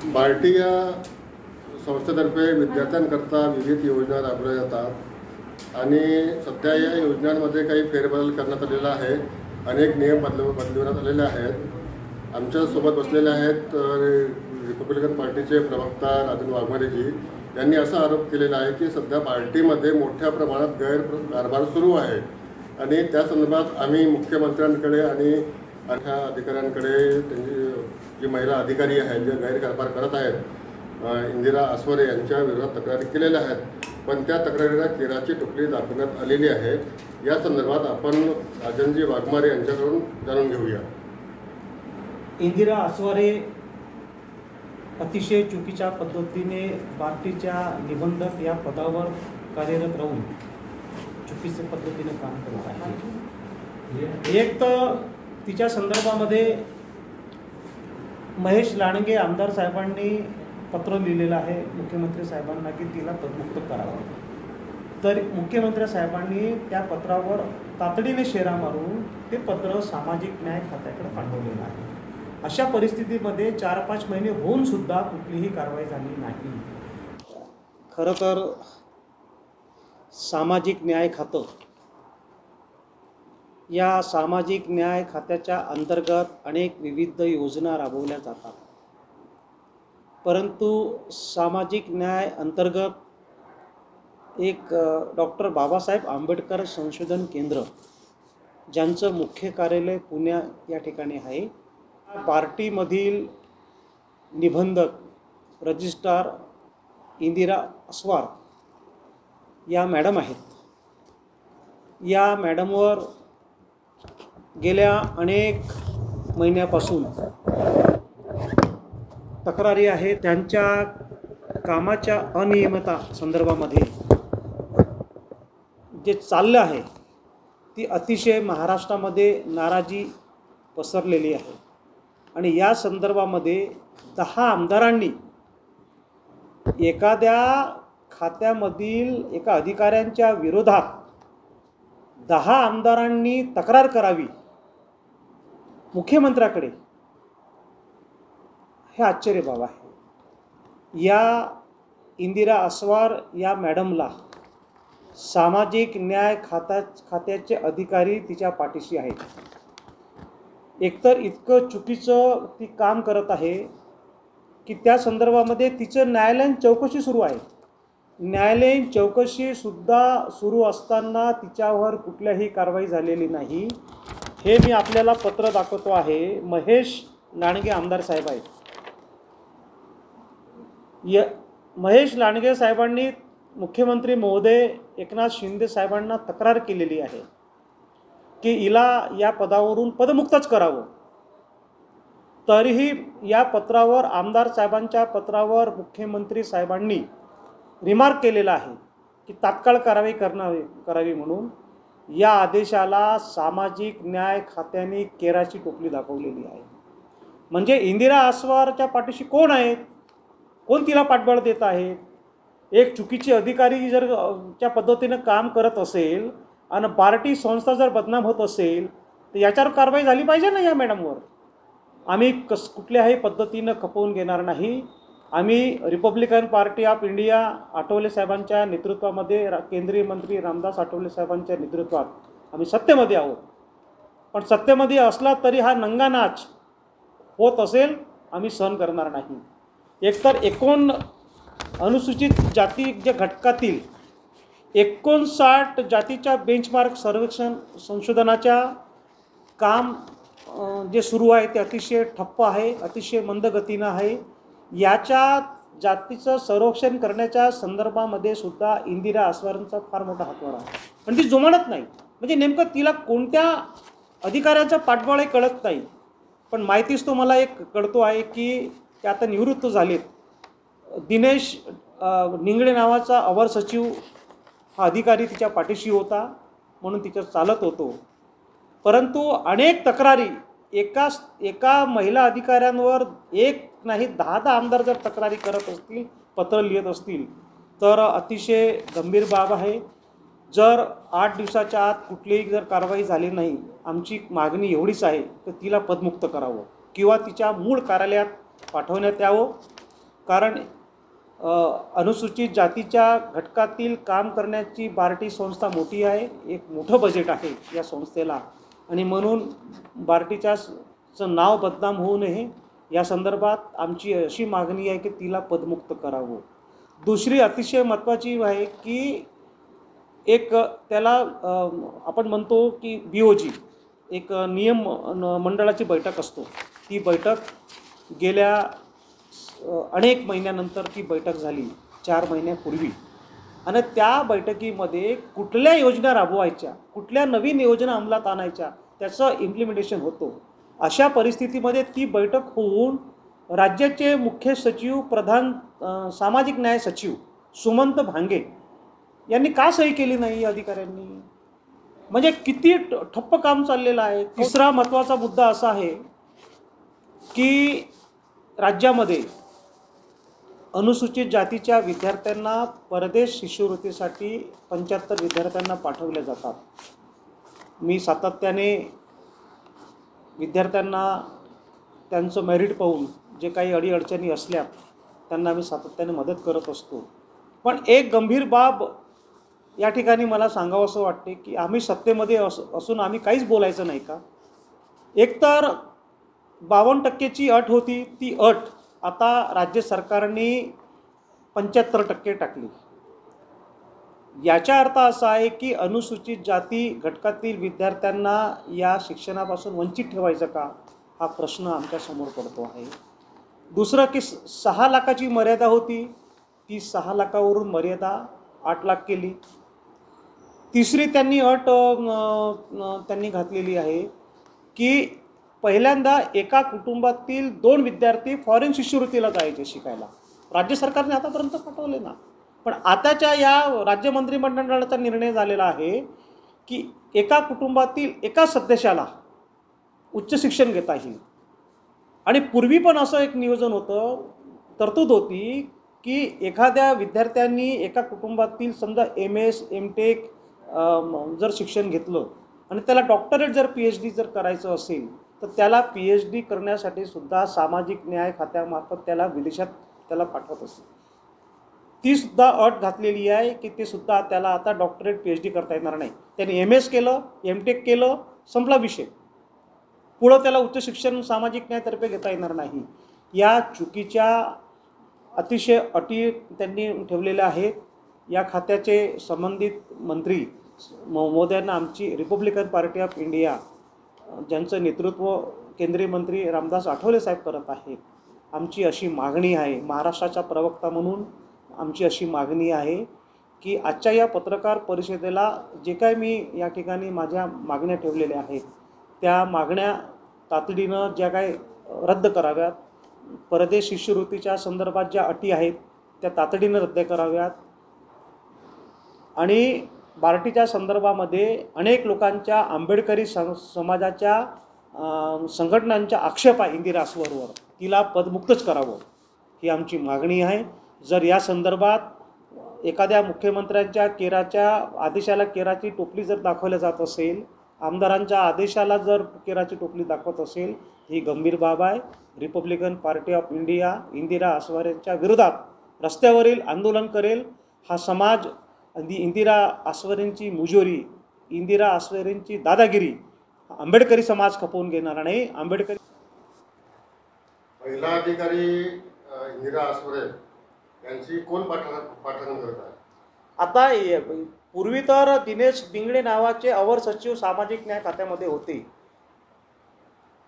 बार्टी या संस्थेतर्फे विद्यार्थ्यांकरता विविध योजना राबवल्या जातात आणि सध्या या योजनांमध्ये काही फेरबदल करण्यात आलेला आहे. अनेक नियम बदलवण्यात आलेले आहेत. आमच्यासोबत बसलेले आहेत रिपब्लिकन पार्टीचे प्रवक्ता राजन वाघमारेजी. यांनी असा आरोप केलेला आहे की सध्या पार्टीमध्ये मोठ्या प्रमाणात गैरकारभार सुरू आहे आणि त्या संदर्भात आम्ही मुख्यमंत्र्यांकडे आणि अन्य अधिकाऱ्यांकडे त्यांची जी महिला अधिकारी आहेत जे गैरकारभार करत आहेत इंदिरा आसवरे यांच्या विरोधात तक्रारी केलेल्या आहेत, पण त्या तक्रारीला केराची टोपली दाखवण्यात आलेली आहे. या संदर्भात आपण राजनजी वाघमारे यांच्याकडून जाणून घेऊया. इंदिरा आसवरे अतिशय चुकीच्या पद्धतीने बार्टीच्या निबंधक या पदावर कार्यरत राहून चुकीच्या पद्धतीने काम करत आहे. एक तर तिच्या संदर्भामध्ये महेश लांडगे आमदार साहेबांनी पत्र लिहिलेलं आहे मुख्यमंत्री साहेबांना की तिला पदमुक्त करावं. तर मुख्यमंत्री साहेबांनी त्या पत्रावर तातडीने शेरा मारून ते पत्र सामाजिक न्याय खात्याकडे पाठवलेलं आहे. अशा परिस्थितीमध्ये 4-5 महिने होऊन सुद्धा कुठलीही कारवाई झाली नाही. खरं तर सामाजिक न्याय खातं या सामाजिक न्याय खात्याच्या अंतर्गत अनेक विविध योजना राबवल्या जातात, परंतु सामाजिक न्याय अंतर्गत एक डॉक्टर बाबासाहेब आंबेडकर संशोधन केंद्र ज्यांचं मुख्य कार्यालय पुणे या ठिकाणी आहे, पार्टीमधील निबंधक रजिस्ट्रार इंदिरा आसवार या मॅडम आहेत. या मॅडमवर गेल्या अनेक महिन्यापासून तक्रारी आहे. त्यांच्या कामाच्या अनियमितता संदर्भामध्ये जे चाललं आहे ती अतिशय महाराष्ट्रामध्ये नाराजी पसरलेली आहे आणि या संदर्भामध्ये 10 आमदारांनी एखाद्या खात्यामधील एका अधिकाऱ्यांच्या विरोधात 10 आमदारांनी तक्रार करावी मुख्यमंत्र्याकडे, हे आश्चर्य बाब आहे. या इंदिरा आसवार या मॅडमला सामाजिक न्याय खात्याचे अधिकारी तिच्या पाठीशी आहेत. एकतर इतकं चुकीचं ती काम करत आहे की त्या संदर्भामध्ये तिचं न्यायालयीन चौकशी सुरू आहे. न्यायालयीन चौकशीसुद्धा सुरू असताना तिच्यावर कुठल्याही कारवाई झालेली नाही. हे मी आपल्याला पत्र दाखवतो आहे. महेश लांडगे आमदार साहेब आहेत. महेश लांडगे साहेबांनी मुख्यमंत्री महोदय एकनाथ शिंदे साहेबांना तक्रार केलेली आहे की हिला या पदावरून पदमुक्तच करावं. तरीही या पत्रावर आमदार साहेबांच्या पत्रावर मुख्यमंत्री साहेबांनी रिमार्क केलेला आहे की तात्काळ कारवाई करावी म्हणून. या आदेशाला सामाजिक न्याय खात्याने केराची टोपली दाखवलेली आहे. म्हणजे इंदिरा आसवारच्या पाठीशी कोण आहेत, कोण तिला पाठबळ देत आहेत? एक चुकीची अधिकारी जर त्या पद्धतीनं काम करत असेल आणि पार्टी संस्था जर बदनाम होत असेल तर याच्यावर कारवाई झाली पाहिजे ना या मॅडमवर. आम्ही कुठल्याही पद्धतीनं खपवून घेणार नाही. आम्ही Republican Party of India Athawale साहेबांच्या नेतृत्वामध्ये केंद्रीय मंत्री रामदास आठवले साहेबांच्या नेतृत्वात आम्ही सत्तेमध्ये आहोत. पण सत्तेमध्ये असला तरी हा नंगा नाच होत असेल आम्ही सहन करणार नाही. एकतर अनुसूचित जाती ज्या घटकातील 59 जातीच्या बेंचमार्क सर्वेक्षण संशोधनाच्या काम जे सुरू आहे ते अतिशय ठप्प आहे, अतिशय मंद गतीनं आहे. याच्या जातीचं संरक्षण करण्याच्या संदर्भामध्ये सुद्धा इंदिरा आसवारांचा फार मोठा हातभार आहे, पण ती जुमानत नाही. म्हणजे नेमकं तिला कोणत्या अधिकाऱ्याचा पाठबळ आहे कळत नाही. पण माहितीच तो मला एक कळतो आहे की ते आता निवृत्त झालेत. दिनेश निंगडे नावाचा अवर सचिव हा अधिकारी तिच्या पाठीशी होता म्हणून तिच्या चालत होतो. परंतु अनेक तक्रारी एका महिला अधिकाऱ्यांवर एक नाही 10 आमदार जर तक्रारी करत असतील, पत्र लिहित असतील तर अतिशय गंभीर बाब आहे. जर 8 दिवसाच्या आत कुठलीही जर कारवाई झाली नाही, आमची मागणी एवढीच आहे की तिला पदमुक्त करावं किंवा तिच्या मूळ कार्यालयात पाठवण्यात यावं. कारण अनुसूचित जातीच्या घटकातील काम करण्याची बार्टी संस्था मोठी आहे, एक मोठं बजेट आहे या संस्थेला, आणि म्हणून बार्टीचं नाव बदनाम होऊ नये या संदर्भात आमची अशी मागणी आहे की तिला पदमुक्त करावं. दुसरी अतिशय महत्त्वाची आहे की एक त्याला आपण म्हणतो की BOG एक नियम मंडळाची बैठक असतो. ती बैठक गेल्या अनेक महिन्यानंतर ती बैठक झाली 4 महिन्यापूर्वी, आणि त्या बैठकीमध्ये कुठल्या योजना राबवायच्या, कुठल्या नवीन योजना अंमलात आणायच्या, त्याचं इम्प्लिमेंटेशन होतो. अशा परिस्थितीमध्ये ती बैठक होऊन राज्याचे मुख्य सचिव, प्रधान सामाजिक न्याय सचिव सुमंत भांगे यांनी का सही केली नाही अधिकाऱ्यांनी? म्हणजे किती ठप्प काम चाललेलं आहे. तिसरा महत्त्वाचा मुद्दा असा आहे की राज्यामध्ये अनुसूचित जातीच्या विद्यार्थ्यांना परदेश शिष्यवृत्तीसाठी 75 विद्यार्थ्यांना पाठवले जातात. मी सातत्याने विद्यार्थ्यांना त्यांचं मेरिट पाहून जे काही अडीअडचणी असल्या त्यांना मी सातत्याने मदत करत असतो. पण एक गंभीर बाब या ठिकाणी मला सांगावंसं वाटते की आम्ही सत्तेमध्ये असून आम्ही काहीच बोलायचं नाही का? एकतर 52% अट होती, ती अट आता राज्य सरकारने 75% टाकली. याचा अर्थ असा आहे की अनुसूचित जाती घटकातील विद्यार्थ्यांना या शिक्षणापासून वंचित ठेवायचं का, हा प्रश्न आमच्यासमोर पडतो आहे. दुसरं की 6 लाखाची मर्यादा होती, ती 6 लाखावरून मर्यादा 8 लाख केली. तिसरी त्यांनी अट त्यांनी घातलेली आहे की पहिल्यांदा एका कुटुंबातील 2 विद्यार्थी फॉरेन शिष्यवृत्तीला जायचे शिकायला. राज्य सरकारने आतापर्यंत पाठवले ना, पण आताच्या या राज्य मंत्रिमंडळाचा निर्णय झालेला आहे की एका कुटुंबातील एका सदस्याला उच्च शिक्षण घेता येईल. आणि पूर्वी पण असं एक नियोजन होतं, तरतूद होती की एखाद्या विद्यार्थ्यांनी एका कुटुंबातील समजा MS, MTech जर शिक्षण घेतलं आणि त्याला डॉक्टरेट जर PhD जर करायचं असेल तर त्याला PhD करण्यासाठी सुद्धा सामाजिक न्याय खात्यामार्फत त्याला विदेशात त्याला पाठवत असते. ती सुद्धा अट घातलेली आहे की ते सुद्धा त्याला आता डॉक्टरेट PhD करता येणार नाही. त्याने MS केलं, MTech केलं, संपला विषय. पुढं त्याला उच्च शिक्षण सामाजिक न्यायातर्फे घेता येणार नाही. या चुकीच्या अतिशय अटी त्यांनी ठेवलेल्या आहेत. या खात्याचे संबंधित मंत्री महोदयांना आमची रिपब्लिकन पार्टी ऑफ इंडिया, ज्यांचं नेतृत्व केंद्रीय मंत्री रामदास आठवले साहेब करत आहेत, आमची अशी मागणी आहे, महाराष्ट्राचा प्रवक्ता म्हणून आमची अशी मागणी आहे की आजच्या या पत्रकार परिषदेला जे काय मी या ठिकाणी माझ्या मागण्या ठेवलेल्या आहेत त्या मागण्या तातडीनं ज्या काय रद्द कराव्यात. परदेश शिष्यवृत्तीच्या संदर्भात ज्या अटी आहेत त्या तातडीनं रद्द कराव्यात. आणि बार्टीच्या संदर्भामध्ये अनेक लोकांच्या आंबेडकरी समाजाच्या संघटनांच्या आक्षेप आहे इंदिरा आसवरवर, तिला पदमुक्तच करावं ही आमची मागणी आहे. जर या संदर्भात एखाद्या मुख्यमंत्र्यांच्या केराच्या आदेशाला केराची टोपली जर दाखवल्या जात असेल, आमदारांच्या आदेशाला जर केराची टोपली दाखवत असेल, ही गंभीर बाब आहे. Republican Party of India Indira आसवारेंच्या विरोधात रस्त्यावरील आंदोलन करेल. हा समाज इंदिरा आसवारेंची मुजोरी, इंदिरा आसवारेंची दादागिरी आंबेडकरी समाज खपवून घेणार नाही. आंबेडकरी महिला अधिकारी इंदिरा आसवारे यांची कोण पाठवण करत आहे? आता पूर्वी तर दिनेश बिंगडे नावाचे अवर सचिव सामाजिक न्याय खात्यामध्ये होते,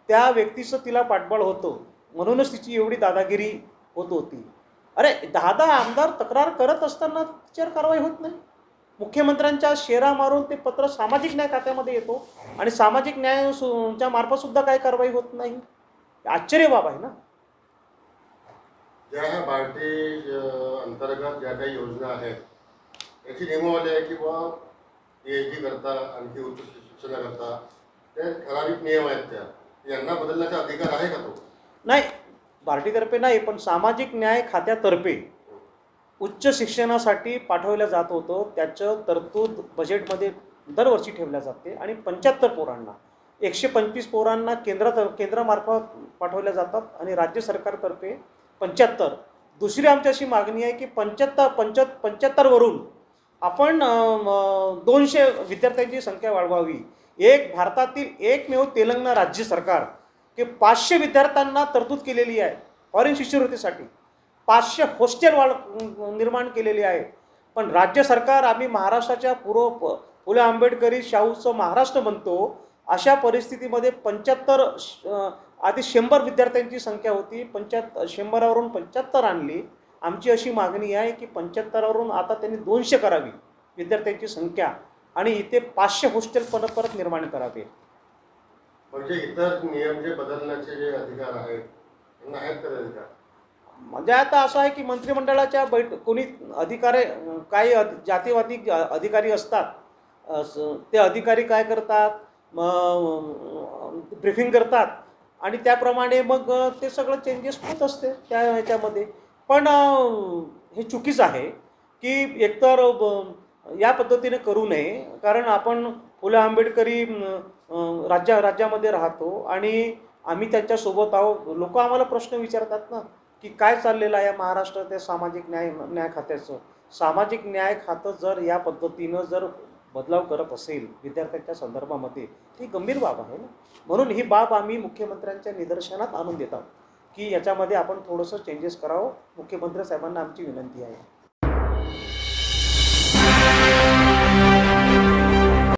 त्या व्यक्तीचं तिला पाठबळ होतं, म्हणूनच तिची एवढी दादागिरी होत होती. अरे 10 आमदार तक्रार करत असताना तिच्यावर कारवाई होत नाही. मुख्यमंत्र्यांच्या शेरा मारून ते पत्र सामाजिक न्याय खात्यामध्ये येतो आणि सामाजिक न्यायाच्या मार्फत सुद्धा काही कारवाई होत नाही. आश्चर्य बाब आहे ना. ज्या बार्टी अंतर्गत ज्या काही योजना आहेत याची नियमावली आहे की बुवा PhD करता आणखी उच्च शिक्षणाकरता ते ठराविक नियम आहेत, त्या यांना बदलण्याचा अधिकार आहे का तो? नाही, बार्टीतर्फे नाही, पण सामाजिक न्याय खात्यातर्फे उच्च शिक्षणासाठी पाठवलं जात होतं. त्याचं तरतूद बजेटमध्ये दरवर्षी ठेवल्या जाते आणि 75 पोरांना 125 पोरांना केंद्रामार्फत पाठवल्या जातात आणि राज्य सरकारतर्फे 75 दुसरी आमची अशी मागणी आहे की 75वरून आपण 200 विद्यार्थ्यांची संख्या वाढवावी. भारतातील एकमेव तेलंगणा राज्य सरकार की 500 विद्यार्थ्यांना तरतूद केलेली आहे फॉरेन शिष्यवृत्तीसाठी. 500 हॉस्टेल निर्माण केलेली आहे. पण राज्य सरकार, आम्ही महाराष्ट्राच्या फुले आंबेडकरी शाहूचं महाराष्ट्र म्हणतो, अशा परिस्थितीमध्ये 75 आधी 100 विद्यार्थ्यांची संख्या होती, 100वरून 75 आणली. आमची अशी मागणी आहे की 75वरून आता त्यांनी 200 करावी विद्यार्थ्यांची संख्या आणि इथे 500 हॉस्टेल परत निर्माण करावे. म्हणजे इतर नियम जे बदलण्याचे जे अधिकार आहेत त्यांना आहेत का अधिकार? म्हणजे आता असं आहे की मंत्रिमंडळाच्या कोणी अधिकारी, काही जातीवादी अधिकारी असतात, ते अधिकारी काय करतात, ब्रीफिंग करतात आणि त्याप्रमाणे मग ते सगळं चेंजेस होत असते त्या ह्याच्यामध्ये. पण हे चुकीचं आहे की एकतर या पद्धतीने करू नये, कारण आपण फुले आंबेडकरी राज्यामध्ये राहतो आणि आम्ही त्यांच्यासोबत आहोत. लोक आम्हाला प्रश्न विचारतात ना की काय चाललेलं आहे महाराष्ट्रात त्या सामाजिक न्याय खात्याचं. सामाजिक न्याय खातं जर या पद्धतीनं जर बदलाव करत असेल विद्यार्थ्यांच्या संदर्भामध्ये, ती गंभीर बाब आहे ना. म्हणून ही बाब आम्ही मुख्यमंत्र्यांच्या निदर्शनात आणून देत आहोत की याच्यामध्ये आपण थोडंसं चेंजेस करावं. मुख्यमंत्री साहेबांना आमची विनंती आहे.